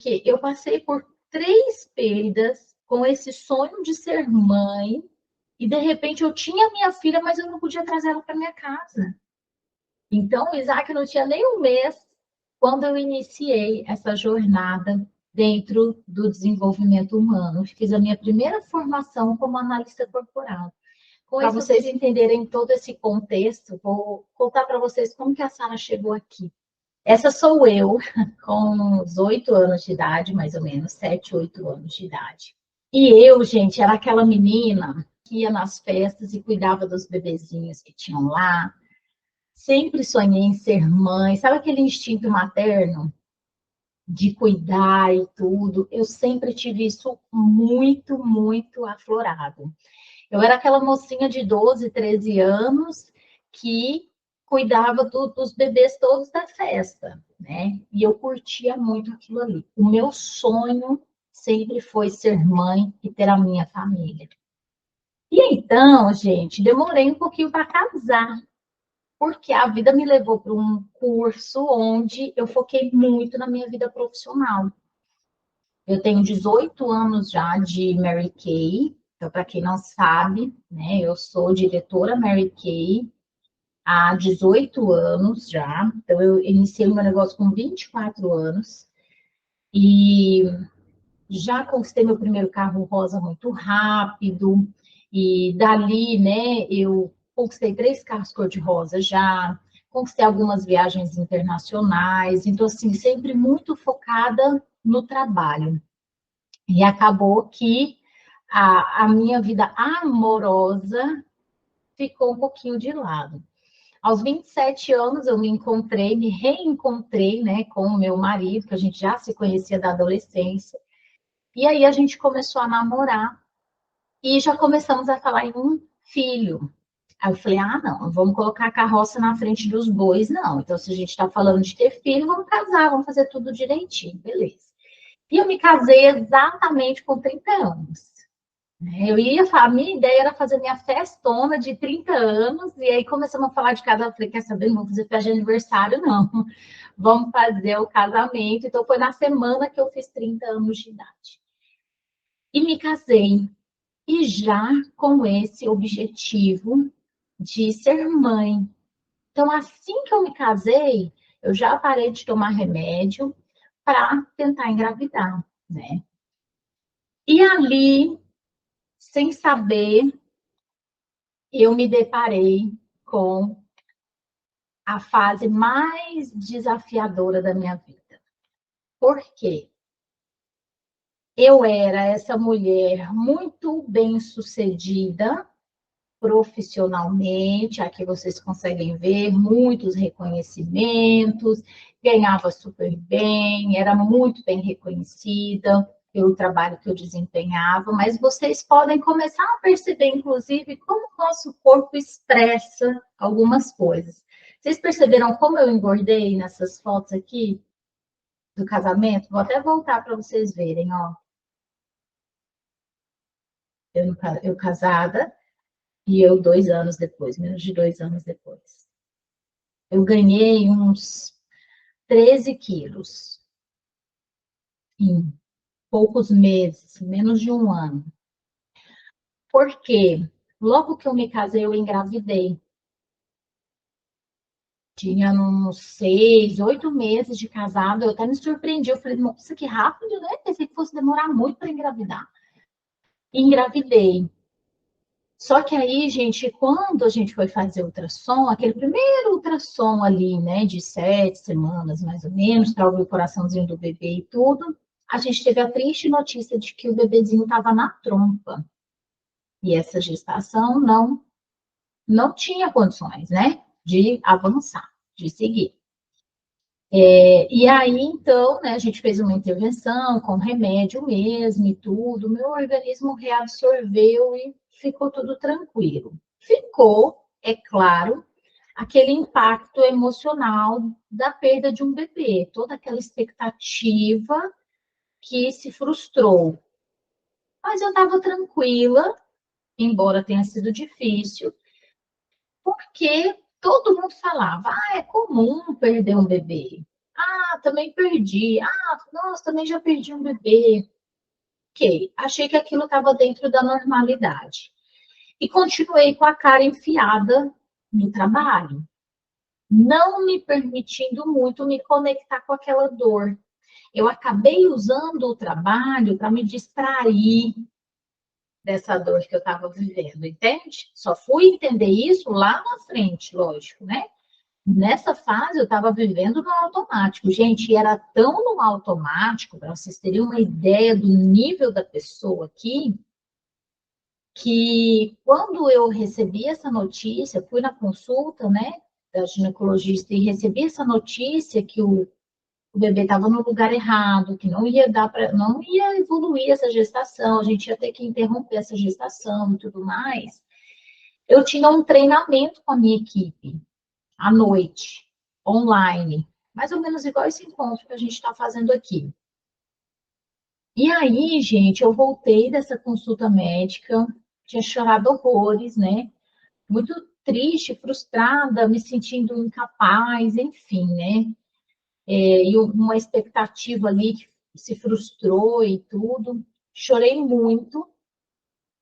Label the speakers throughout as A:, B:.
A: Que eu passei por 3 perdas com esse sonho de ser mãe, e de repente eu tinha minha filha, mas eu não podia trazer ela para minha casa. Então, o Isaac não tinha nem um mês quando eu iniciei essa jornada dentro do desenvolvimento humano. Fiz a minha primeira formação como analista corporal. Para vocês entenderem todo esse contexto, vou contar para vocês como que a Sara chegou aqui. Essa sou eu, com uns 8 anos de idade, mais ou menos, 7, 8 anos de idade. E eu, gente, era aquela menina que ia nas festas e cuidava dos bebezinhos que tinham lá. Sempre sonhei em ser mãe. Sabe aquele instinto materno de cuidar e tudo? Eu sempre tive isso muito, muito aflorado. Eu era aquela mocinha de 12, 13 anos que cuidava dos bebês todos da festa, né? E eu curtia muito aquilo ali. O meu sonho sempre foi ser mãe e ter a minha família. E então, gente, demorei um pouquinho para casar, porque a vida me levou para um curso onde eu foquei muito na minha vida profissional. Eu tenho 18 anos já de Mary Kay. Então, para quem não sabe, né, eu sou diretora Mary Kay há 18 anos já. Então, eu iniciei o meu negócio com 24 anos e já conquistei meu primeiro carro rosa muito rápido. E dali, né, eu conquistei 3 carros cor-de-rosa já, conquistei algumas viagens internacionais. Então, assim, sempre muito focada no trabalho. E acabou que a minha vida amorosa ficou um pouquinho de lado. Aos 27 anos, eu me reencontrei, né, com o meu marido, que a gente já se conhecia da adolescência. E aí a gente começou a namorar e já começamos a falar em um filho. Aí eu falei, não, vamos colocar a carroça na frente dos bois, não. Então, se a gente está falando de ter filho, vamos casar, vamos fazer tudo direitinho, beleza. E eu me casei exatamente com 30 anos. A minha ideia era fazer minha festona de 30 anos, e aí começamos a falar de casal. Eu falei, quer saber, não vamos fazer festa de aniversário, não. Vamos fazer o casamento. Então, foi na semana que eu fiz 30 anos de idade. E me casei. E já com esse objetivo de ser mãe. Então, assim que eu me casei, eu já parei de tomar remédio para tentar engravidar, né? E ali, sem saber, eu me deparei com a fase mais desafiadora da minha vida. Por quê? Eu era essa mulher muito bem-sucedida profissionalmente, aqui vocês conseguem ver muitos reconhecimentos, ganhava super bem, era muito bem reconhecida pelo trabalho que eu desempenhava, mas vocês podem começar a perceber, inclusive, como o nosso corpo expressa algumas coisas. Vocês perceberam como eu engordei nessas fotos aqui do casamento? Vou até voltar para vocês verem, ó. Eu casada, e eu 2 anos depois, menos de 2 anos depois. Eu ganhei uns 13 quilos em poucos meses, menos de um ano. Porque logo que eu me casei, eu engravidei. Tinha uns 6, 8 meses de casado, eu até me surpreendi. Eu falei, nossa, que rápido, né? Pensei que fosse demorar muito para engravidar. E engravidei. Só que aí, gente, quando a gente foi fazer ultrassom, aquele primeiro ultrassom ali, né, de 7 semanas, mais ou menos, para ouvir o coraçãozinho do bebê e tudo, a gente teve a triste notícia de que o bebezinho estava na trompa. E essa gestação não tinha condições, né, de avançar, de seguir. E aí, então, né, a gente fez uma intervenção com remédio mesmo e tudo, meu organismo reabsorveu e ficou tudo tranquilo. Ficou, é claro, aquele impacto emocional da perda de um bebê, toda aquela expectativa que se frustrou. Mas eu estava tranquila, embora tenha sido difícil, porque todo mundo falava, é comum perder um bebê. Ah, também perdi. Ah, nossa, também já perdi um bebê. Ok, achei que aquilo estava dentro da normalidade. E continuei com a cara enfiada no trabalho, não me permitindo muito me conectar com aquela dor. Eu acabei usando o trabalho para me distrair dessa dor que eu estava vivendo, entende? Só fui entender isso lá na frente, lógico, né? Nessa fase eu estava vivendo no automático. Gente, era tão no automático, para vocês terem uma ideia do nível da pessoa aqui, que quando eu recebi essa notícia, fui na consulta, né, da ginecologista e recebi essa notícia que o bebê estava no lugar errado, que não ia dar para, não ia evoluir essa gestação, a gente ia ter que interromper essa gestação e tudo mais. Eu tinha um treinamento com a minha equipe à noite, online, mais ou menos igual esse encontro que a gente está fazendo aqui. E aí, gente, eu voltei dessa consulta médica, tinha chorado horrores, né? Muito triste, frustrada, me sentindo incapaz, enfim, né? E uma expectativa ali que se frustrou e tudo. Chorei muito.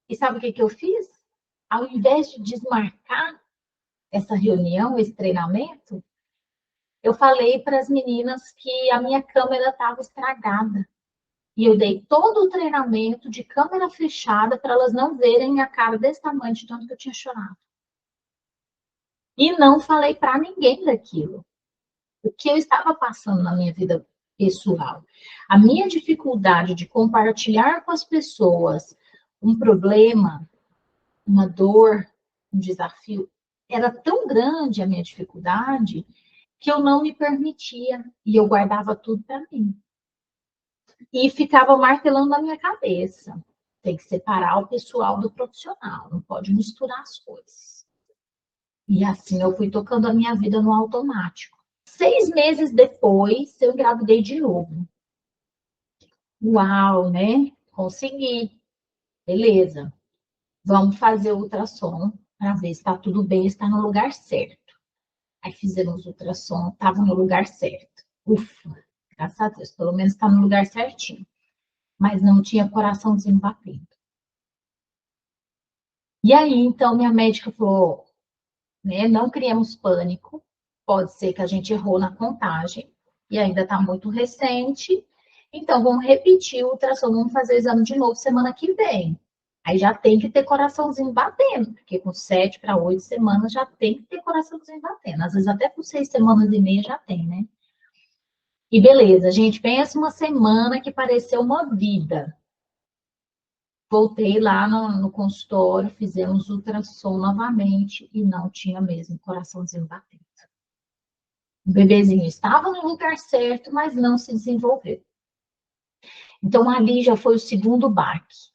A: E sabe o que que eu fiz? Ao invés de desmarcar essa reunião, esse treinamento, eu falei para as meninas que a minha câmera estava estragada. E eu dei todo o treinamento de câmera fechada para elas não verem a cara desse tamanho de tanto que eu tinha chorado. E não falei para ninguém daquilo. O que eu estava passando na minha vida pessoal. A minha dificuldade de compartilhar com as pessoas um problema, uma dor, um desafio, era tão grande a minha dificuldade que eu não me permitia e eu guardava tudo para mim. E ficava martelando na minha cabeça. Tem que separar o pessoal do profissional, não pode misturar as coisas. E assim eu fui tocando a minha vida no automático. 6 meses depois, eu engravidei de novo. Uau, né? Consegui. Beleza. Vamos fazer o ultrassom para ver se está tudo bem, se está no lugar certo. Aí fizemos o ultrassom, estava no lugar certo. Ufa, graças a Deus, pelo menos está no lugar certinho. Mas não tinha coraçãozinho batendo. E aí, então, minha médica falou, né, não criemos pânico, pode ser que a gente errou na contagem, e ainda está muito recente, então vamos repetir o ultrassom, vamos fazer o exame de novo semana que vem. Aí já tem que ter coraçãozinho batendo, porque com 7 para 8 semanas já tem que ter coraçãozinho batendo. Às vezes até com 6 semanas e meia já tem, né? E beleza, gente, pensa uma semana que pareceu uma vida. Voltei lá no consultório, fizemos ultrassom novamente e não tinha mesmo coraçãozinho batendo. O bebezinho estava no lugar certo, mas não se desenvolveu. Então ali já foi o segundo baque.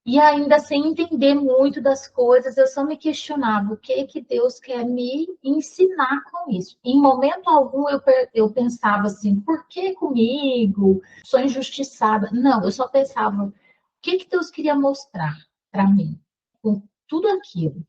A: E ainda sem entender muito das coisas, eu só me questionava o que que Deus quer me ensinar com isso. Em momento algum eu pensava assim, por que comigo? Sou injustiçada. Não, eu só pensava, o que que Deus queria mostrar para mim com tudo aquilo?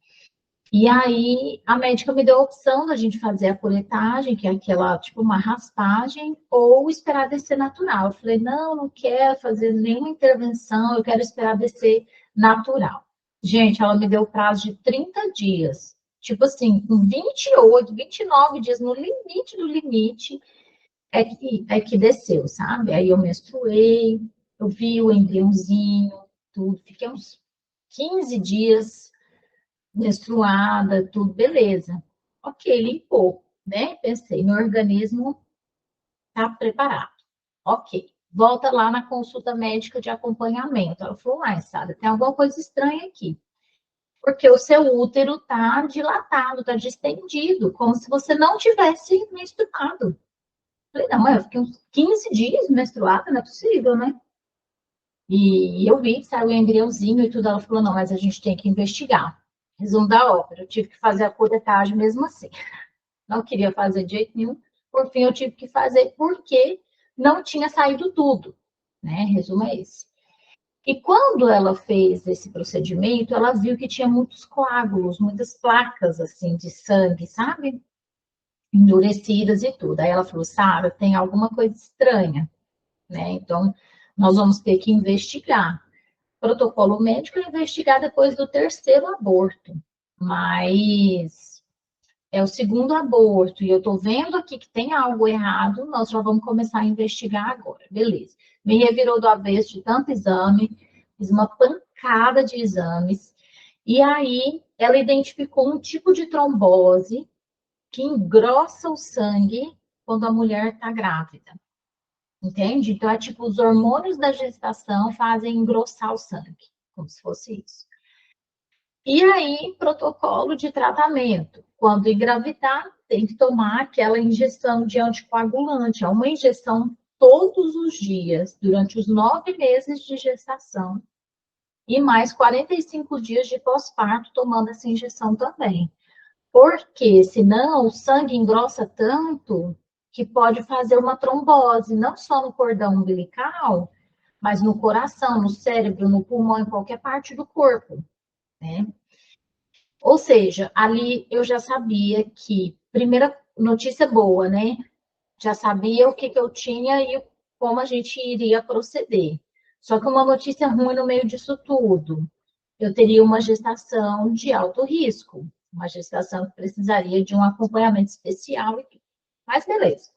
A: E aí a médica me deu a opção da gente fazer a curetagem, que é aquela, tipo, uma raspagem, ou esperar descer natural. Eu falei, não, não quero fazer nenhuma intervenção, eu quero esperar descer natural. Gente, ela me deu prazo de 30 dias. Tipo assim, com 28, 29 dias, no limite do limite, é que desceu, sabe? Aí eu menstruei, eu vi o embriãozinho, tudo. Fiquei uns 15 dias menstruada, tudo, beleza. Ok, limpou, né? Pensei, meu organismo está preparado. Ok, volta lá na consulta médica de acompanhamento. Ela falou, Sara, tem alguma coisa estranha aqui. Porque o seu útero está dilatado, está distendido, como se você não tivesse menstruado. Falei, não, mas eu fiquei uns 15 dias menstruada, não é possível, né? E eu vi que saiu o embriãozinho e tudo. Ela falou, não, mas a gente tem que investigar. Resumo da ópera, eu tive que fazer a curetagem mesmo assim. Não queria fazer de jeito nenhum. Por fim, eu tive que fazer porque não tinha saído tudo, né? Resumo é esse. E quando ela fez esse procedimento, ela viu que tinha muitos coágulos, muitas placas assim de sangue, sabe? endurecidas e tudo. Aí ela falou, Sara, tem alguma coisa estranha, né? Então, nós vamos ter que investigar. Protocolo médico é investigar depois do terceiro aborto, mas é o segundo aborto, e eu tô vendo aqui que tem algo errado, nós já vamos começar a investigar agora. Beleza. Me revirou do avesso de tanto exame, fiz uma pancada de exames, e aí ela identificou um tipo de trombose que engrossa o sangue quando a mulher está grávida. Entende? Então, é tipo, os hormônios da gestação fazem engrossar o sangue, como se fosse isso. E aí, protocolo de tratamento. Quando engravidar, tem que tomar aquela injeção de anticoagulante. É uma injeção todos os dias, durante os 9 meses de gestação. E mais 45 dias de pós-parto, tomando essa injeção também. Porque senão o sangue engrossa tanto que pode fazer uma trombose, não só no cordão umbilical, mas no coração, no cérebro, no pulmão, em qualquer parte do corpo, né? Ou seja, ali eu já sabia que, primeira notícia boa, né? Já sabia o que, que eu tinha e como a gente iria proceder. Só que uma notícia ruim no meio disso tudo, eu teria uma gestação de alto risco, uma gestação que precisaria de um acompanhamento especial. Mas beleza.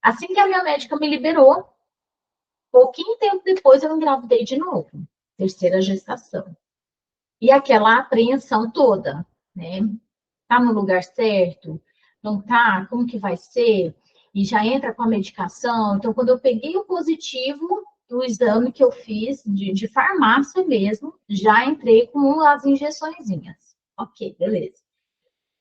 A: Assim que a minha médica me liberou, pouquinho tempo depois eu engravidei de novo, terceira gestação. E aquela apreensão toda, né? Tá no lugar certo? Não tá? Como que vai ser? E já entra com a medicação. Então, quando eu peguei o positivo do exame que eu fiz, de farmácia mesmo, já entrei com as injeçõezinhas. Ok, beleza.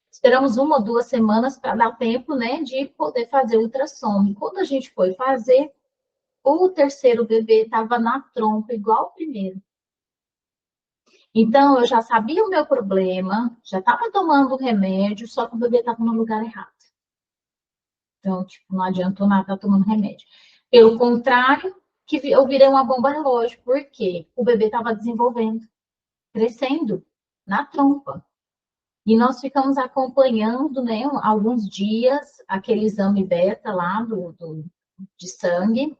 A: Esperamos 1 ou 2 semanas para dar tempo, né, de poder fazer o ultrassom. E quando a gente foi fazer, o terceiro bebê estava na trompa, igual o primeiro. Então, eu já sabia o meu problema, já estava tomando o remédio, só que o bebê estava no lugar errado. Então, tipo, não adiantou nada estar tomando remédio. Pelo contrário, que eu virei uma bomba relógio, porque o bebê estava desenvolvendo, crescendo na trompa. E nós ficamos acompanhando, né, alguns dias, aquele exame beta lá de sangue,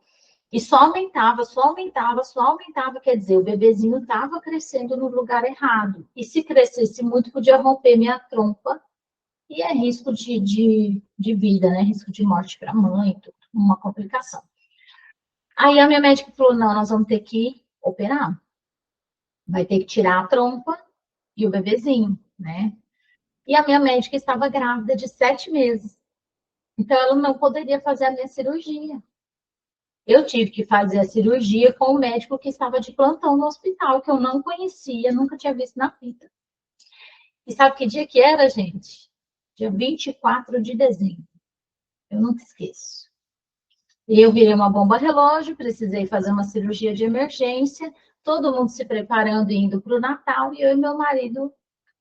A: e só aumentava, só aumentava, só aumentava, quer dizer, o bebezinho estava crescendo no lugar errado. E se crescesse muito, podia romper minha trompa, e é risco de vida, né? Risco de morte para a mãe, tudo, uma complicação. Aí a minha médica falou: não, nós vamos ter que operar. Vai ter que tirar a trompa e o bebezinho, né? E a minha médica estava grávida de 7 meses. Então, ela não poderia fazer a minha cirurgia. Eu tive que fazer a cirurgia com o médico que estava de plantão no hospital, que eu não conhecia, nunca tinha visto na vida. E sabe que dia que era, gente? Dia 24 de dezembro. Eu nunca esqueço. E eu virei uma bomba relógio, precisei fazer uma cirurgia de emergência, todo mundo se preparando e indo para o Natal, e eu e meu marido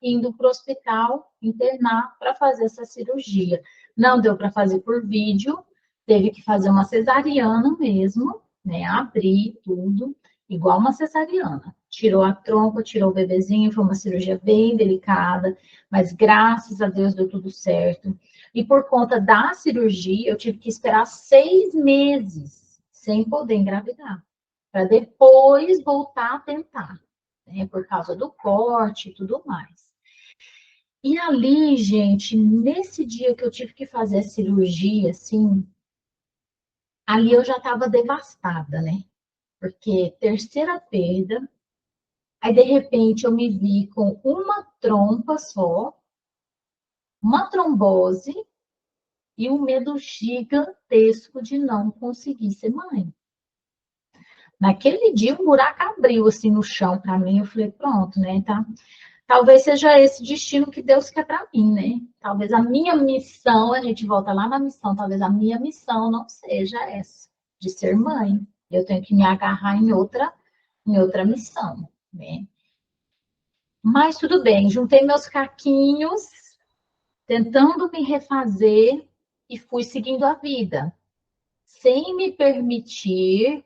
A: indo para o hospital internar para fazer essa cirurgia. Não deu para fazer por vídeo, teve que fazer uma cesariana mesmo, né? Abrir tudo, igual uma cesariana. Tirou a trompa, tirou o bebezinho, foi uma cirurgia bem delicada, mas graças a Deus deu tudo certo. E por conta da cirurgia, eu tive que esperar 6 meses sem poder engravidar, para depois voltar a tentar, né? Por causa do corte e tudo mais. E ali, gente, nesse dia que eu tive que fazer a cirurgia, assim, ali eu já estava devastada, né? Porque terceira perda, aí de repente eu me vi com uma trompa só, uma trombose e um medo gigantesco de não conseguir ser mãe. Naquele dia, um buraco abriu assim no chão para mim. Eu falei, pronto, né? Tá? Talvez seja esse destino que Deus quer para mim, né? Talvez a minha missão, a gente volta lá na missão, talvez a minha missão não seja essa, de ser mãe. Eu tenho que me agarrar em outra missão, né? Mas tudo bem, juntei meus caquinhos, tentando me refazer e fui seguindo a vida, sem me permitir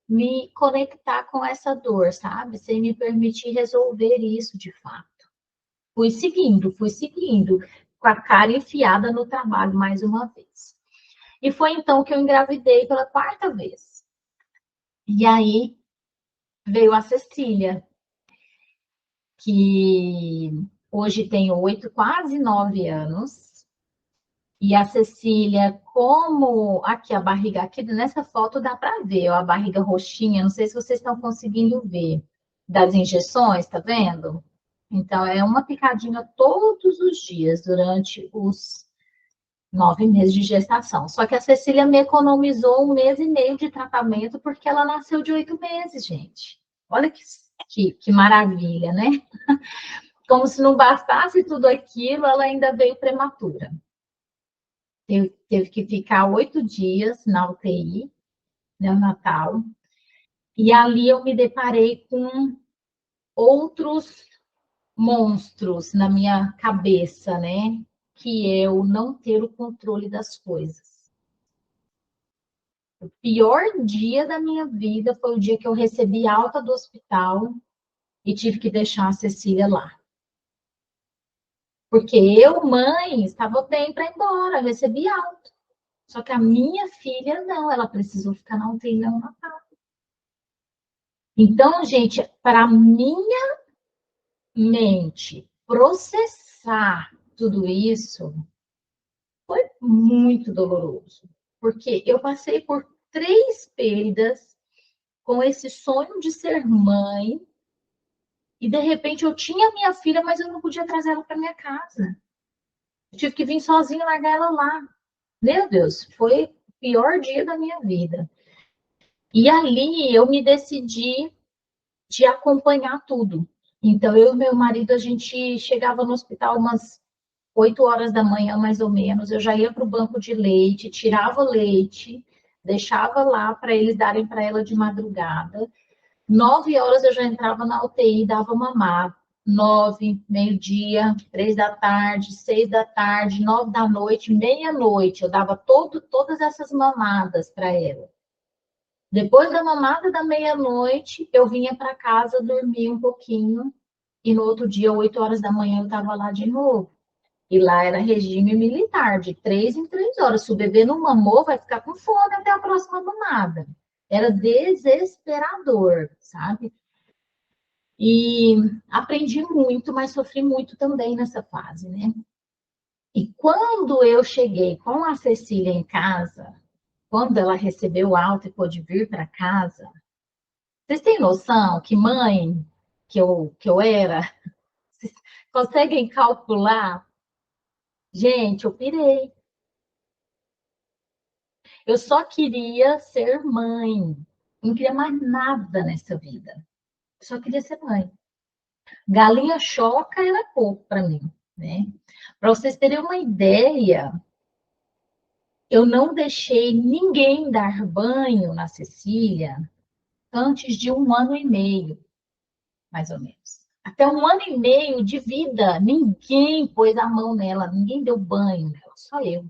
A: me conectar com essa dor, sabe? Sem me permitir resolver isso de fato. Fui seguindo, com a cara enfiada no trabalho mais uma vez. E foi então que eu engravidei pela quarta vez. E aí veio a Cecília, que hoje tem 8, quase 9 anos. E a Cecília, como aqui a barriga, aqui nessa foto dá para ver, ó, a barriga roxinha, não sei se vocês estão conseguindo ver, das injeções, tá vendo? Então, é uma picadinha todos os dias, durante os 9 meses de gestação. Só que a Cecília me economizou 1 mês e meio de tratamento, porque ela nasceu de 8 meses, gente. Olha que maravilha, né? Como se não bastasse tudo aquilo, ela ainda veio prematura. Teve que ficar 8 dias na UTI, neonatal. E ali eu me deparei com outros monstros na minha cabeça, né? Que é o não ter o controle das coisas. O pior dia da minha vida foi o dia que eu recebi alta do hospital e tive que deixar a Cecília lá. Porque eu, mãe, estava bem para ir embora, recebi alta. Só que a minha filha não, ela precisou ficar na UTI neonatal. Então, gente, para minha mente processar tudo isso foi muito doloroso, porque eu passei por 3 perdas com esse sonho de ser mãe e de repente eu tinha minha filha, mas eu não podia trazer ela para minha casa. Eu tive que vir sozinha e largar ela lá. Meu Deus, foi o pior dia da minha vida. E ali eu me decidi de acompanhar tudo. Então, eu e meu marido, a gente chegava no hospital umas 8 horas da manhã, mais ou menos. Eu já ia para o banco de leite, tirava leite, deixava lá para eles darem para ela de madrugada. 9 horas eu já entrava na UTI, dava mamar. 9, meio-dia, 3 da tarde, 6 da tarde, 9 da noite, meia-noite. Eu dava todas essas mamadas para ela. Depois da mamada da meia-noite, eu vinha para casa dormir um pouquinho e no outro dia, 8 horas da manhã, eu estava lá de novo. E lá era regime militar, de 3 em 3 horas. Se o bebê não mamou, vai ficar com fome até a próxima mamada. Era desesperador, sabe? E aprendi muito, mas sofri muito também nessa fase, né? E quando eu cheguei com a Cecília em casa, quando ela recebeu alta e pôde vir para casa, vocês têm noção que mãe que eu era? Vocês conseguem calcular? Gente, eu pirei. Eu só queria ser mãe. Não queria mais nada nessa vida. Eu só queria ser mãe. Galinha choca era pouco para mim, né? Para vocês terem uma ideia, eu não deixei ninguém dar banho na Cecília antes de 1 ano e meio, mais ou menos. Até 1 ano e meio de vida, ninguém pôs a mão nela, ninguém deu banho nela, só eu.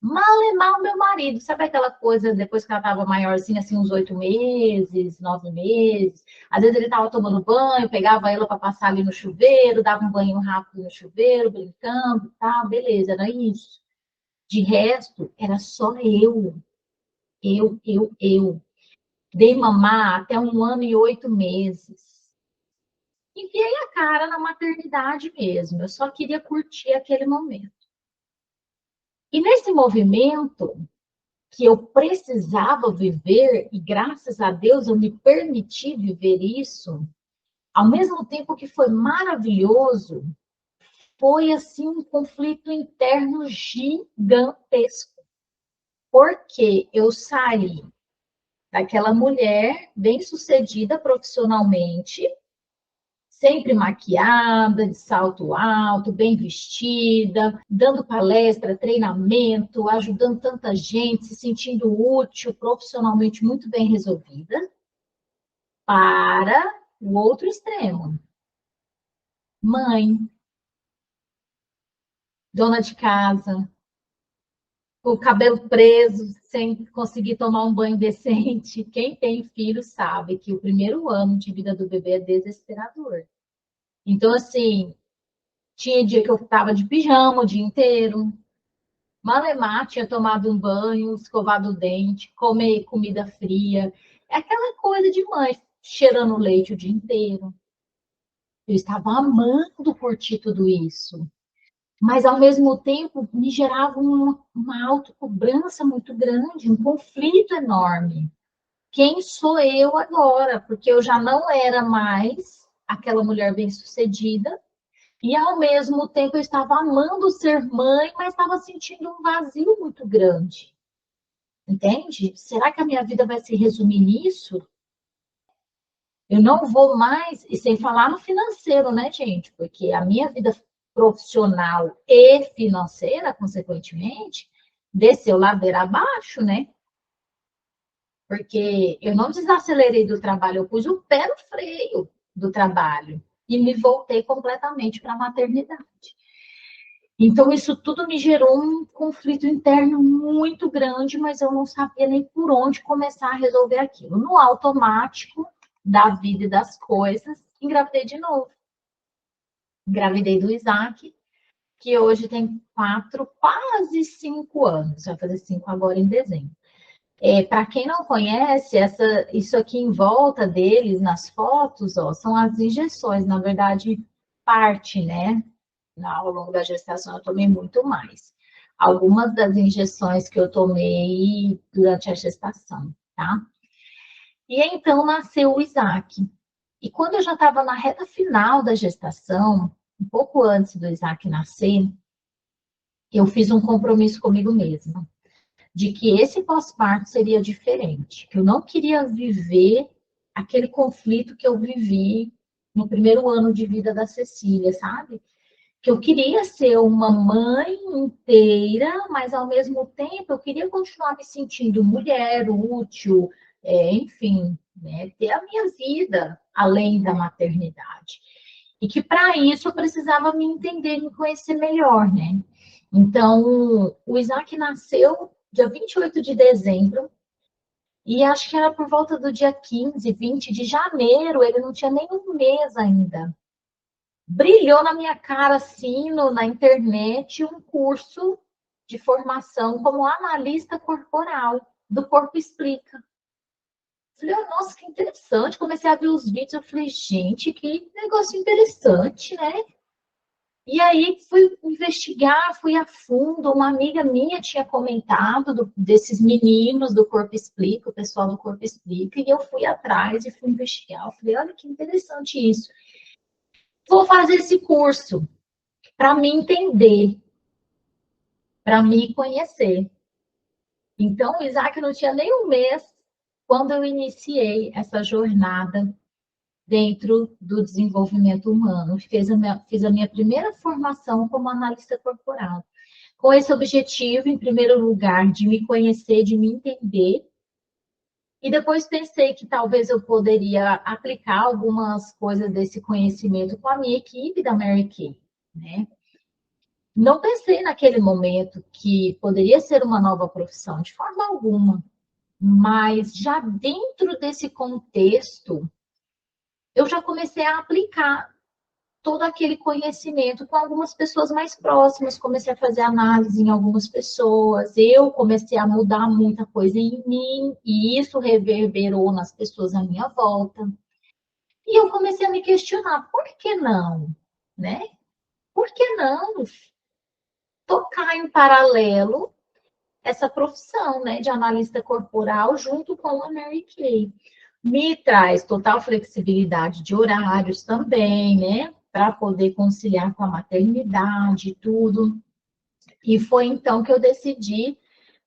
A: Mal e mal meu marido, sabe aquela coisa depois que ela estava maiorzinha, assim, uns 8 meses, 9 meses. Às vezes ele estava tomando banho, pegava ela para passar ali no chuveiro, dava um banho rápido no chuveiro, brincando e tal, beleza, era isso. De resto, era só eu. Dei mamar até 1 ano e 8 meses. Enfiei a cara na maternidade mesmo, eu só queria curtir aquele momento. E nesse movimento, que eu precisava viver, e graças a Deus eu me permiti viver isso, ao mesmo tempo que foi maravilhoso, foi assim um conflito interno gigantesco. Porque eu saí daquela mulher bem-sucedida profissionalmente, sempre maquiada, de salto alto, bem vestida, dando palestra, treinamento, ajudando tanta gente, se sentindo útil, profissionalmente muito bem resolvida, para o outro extremo. Mãe, dona de casa, com o cabelo preso, sem conseguir tomar um banho decente. Quem tem filho sabe que o primeiro ano de vida do bebê é desesperador. Então, assim, Tinha dia que eu estava de pijama o dia inteiro. Malemar tinha tomado um banho, escovado o dente, comer comida fria. É aquela coisa de mãe, cheirando leite o dia inteiro. Eu estava amando curtir tudo isso. Mas, ao mesmo tempo, me gerava uma autocobrança muito grande, um conflito enorme. Quem sou eu agora? Porque eu já não era mais aquela mulher bem-sucedida, e ao mesmo tempo eu estava amando ser mãe, mas estava sentindo um vazio muito grande. Entende? Será que a minha vida vai se resumir nisso? Eu não vou mais, e sem falar no financeiro, né, gente? Porque a minha vida profissional e financeira, consequentemente, desceu ladeira abaixo, né? Porque eu não desacelerei do trabalho, eu pus o pé no freio do trabalho e me voltei completamente para a maternidade. Então, isso tudo me gerou um conflito interno muito grande, mas eu não sabia nem por onde começar a resolver aquilo. No automático da vida e das coisas, engravidei de novo. Engravidei do Isaac, que hoje tem 4, quase 5 anos. Vai fazer 5 agora em dezembro. Para quem não conhece, isso aqui em volta deles, nas fotos, ó, são as injeções. Na verdade, parte, né? Ao longo da gestação, eu tomei muito mais. Algumas das injeções que eu tomei durante a gestação, tá? E então nasceu o Isaac. E quando eu já estava na reta final da gestação, um pouco antes do Isaac nascer, eu fiz um compromisso comigo mesma de que esse pós-parto seria diferente, que eu não queria viver aquele conflito que eu vivi no primeiro ano de vida da Cecília, sabe? Que eu queria ser uma mãe inteira, mas ao mesmo tempo eu queria continuar me sentindo mulher, útil, enfim, né, ter a minha vida além da maternidade. E que para isso eu precisava me entender, me conhecer melhor, né? Então, o Isaac nasceu dia 28 de dezembro, e acho que era por volta do dia 15, 20 de janeiro, ele não tinha nem um mês ainda. Brilhou na minha cara, assim, na internet, um curso de formação como analista corporal do Corpo Explica. Falei, oh, nossa, que interessante. Comecei a ver os vídeos, eu falei, gente, que negócio interessante, né? E aí fui investigar, fui a fundo. Uma amiga minha tinha comentado desses meninos do Corpo Explica, o pessoal do Corpo Explica, e eu fui atrás e fui investigar. Eu falei, olha que interessante isso. Vou fazer esse curso para me entender, para me conhecer. Então, o Isaac não tinha nem um mês quando eu iniciei essa jornada dentro do desenvolvimento humano. Fiz a minha primeira formação como analista corporal, com esse objetivo, em primeiro lugar, de me conhecer, de me entender. E depois pensei que talvez eu poderia aplicar algumas coisas desse conhecimento com a minha equipe da Mary Kay, né? Não pensei naquele momento que poderia ser uma nova profissão, de forma alguma. Mas já dentro desse contexto, eu já comecei a aplicar todo aquele conhecimento com algumas pessoas mais próximas, comecei a fazer análise em algumas pessoas, eu comecei a mudar muita coisa em mim, e isso reverberou nas pessoas à minha volta. E eu comecei a me questionar, por que não? Né? Por que não tocar em paralelo essa profissão, né, de analista corporal junto com a Mary Kay? Me traz total flexibilidade de horários também, né? Para poder conciliar com a maternidade e tudo. E foi então que eu decidi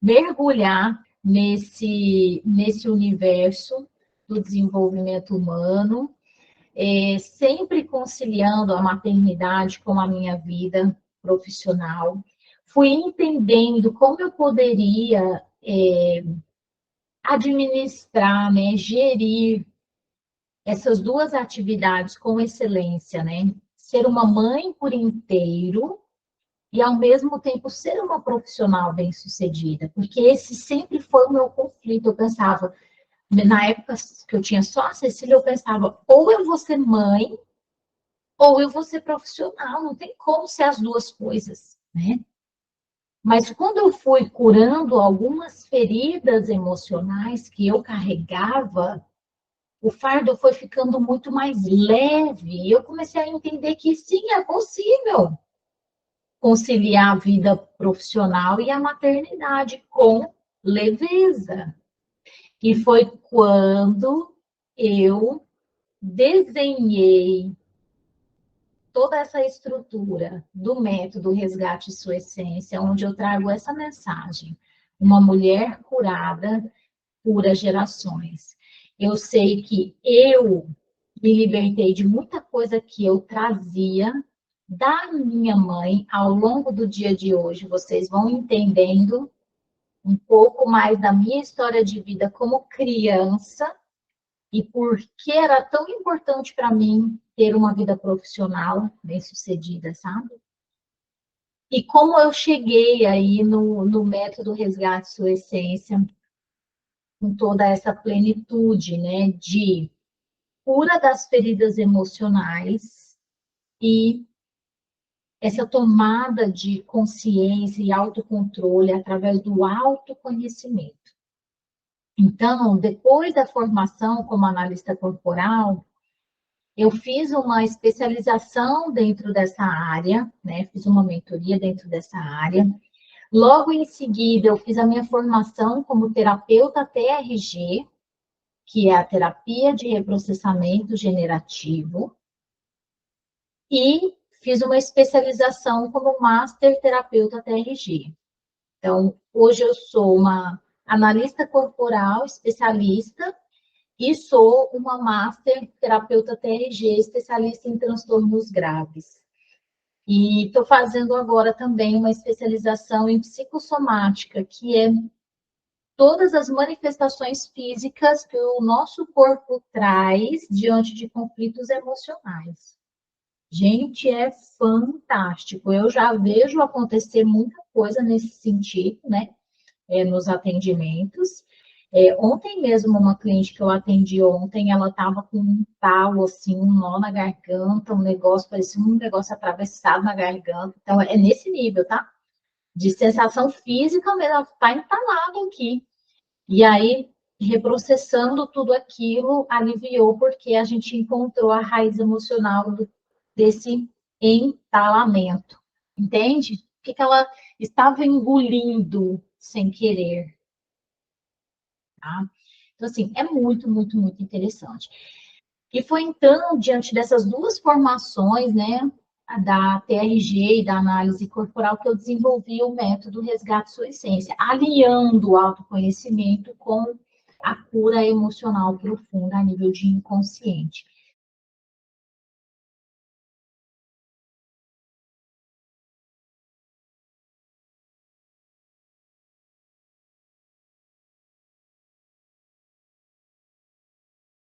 A: mergulhar nesse universo do desenvolvimento humano, sempre conciliando a maternidade com a minha vida profissional. Fui entendendo como eu poderia administrar, né, gerir essas duas atividades com excelência, né? Ser uma mãe por inteiro e, ao mesmo tempo, ser uma profissional bem-sucedida, porque esse sempre foi o meu conflito. Eu pensava, na época que eu tinha só a Cecília, eu pensava, ou eu vou ser mãe, ou eu vou ser profissional, não tem como ser as duas coisas, né? Mas quando eu fui curando algumas feridas emocionais que eu carregava, o fardo foi ficando muito mais leve. E eu comecei a entender que sim, é possível conciliar a vida profissional e a maternidade com leveza. E foi quando eu desenhei toda essa estrutura do método Resgate Sua Essência, onde eu trago essa mensagem. Uma mulher curada cura gerações. Eu sei que eu me libertei de muita coisa que eu trazia da minha mãe ao longo do dia de hoje. Vocês vão entendendo um pouco mais da minha história de vida como criança e por que era tão importante para mim ter uma vida profissional bem-sucedida, sabe? E como eu cheguei aí no método Resgate Sua Essência, com toda essa plenitude, né, de cura das feridas emocionais e essa tomada de consciência e autocontrole através do autoconhecimento. Então, depois da formação como analista corporal, eu fiz uma especialização dentro dessa área, né? Fiz uma mentoria dentro dessa área. Logo em seguida, eu fiz a minha formação como terapeuta TRG, que é a terapia de reprocessamento generativo, e fiz uma especialização como Master Terapeuta TRG. Então, hoje eu sou uma analista corporal especialista e sou uma Master Terapeuta TRG especialista em transtornos graves. E estou fazendo agora também uma especialização em psicossomática, que é todas as manifestações físicas que o nosso corpo traz diante de conflitos emocionais. Gente, é fantástico. Eu já vejo acontecer muita coisa nesse sentido, né? Nos atendimentos. Ontem mesmo, uma cliente que eu atendi ontem, ela estava com um talo, assim, um nó na garganta, um negócio, parecia um negócio atravessado na garganta. Então, é nesse nível, tá? De sensação física, mas ela está entalada aqui. E aí, reprocessando tudo aquilo, aliviou, porque a gente encontrou a raiz emocional desse entalamento. Entende? O que ela estava engolindo sem querer. Tá? Então, assim, é muito, muito, muito interessante. E foi então, diante dessas duas formações, né, da TRG e da análise corporal, que eu desenvolvi o método Resgate Sua Essência, alinhando o autoconhecimento com a cura emocional profunda a nível de inconsciente.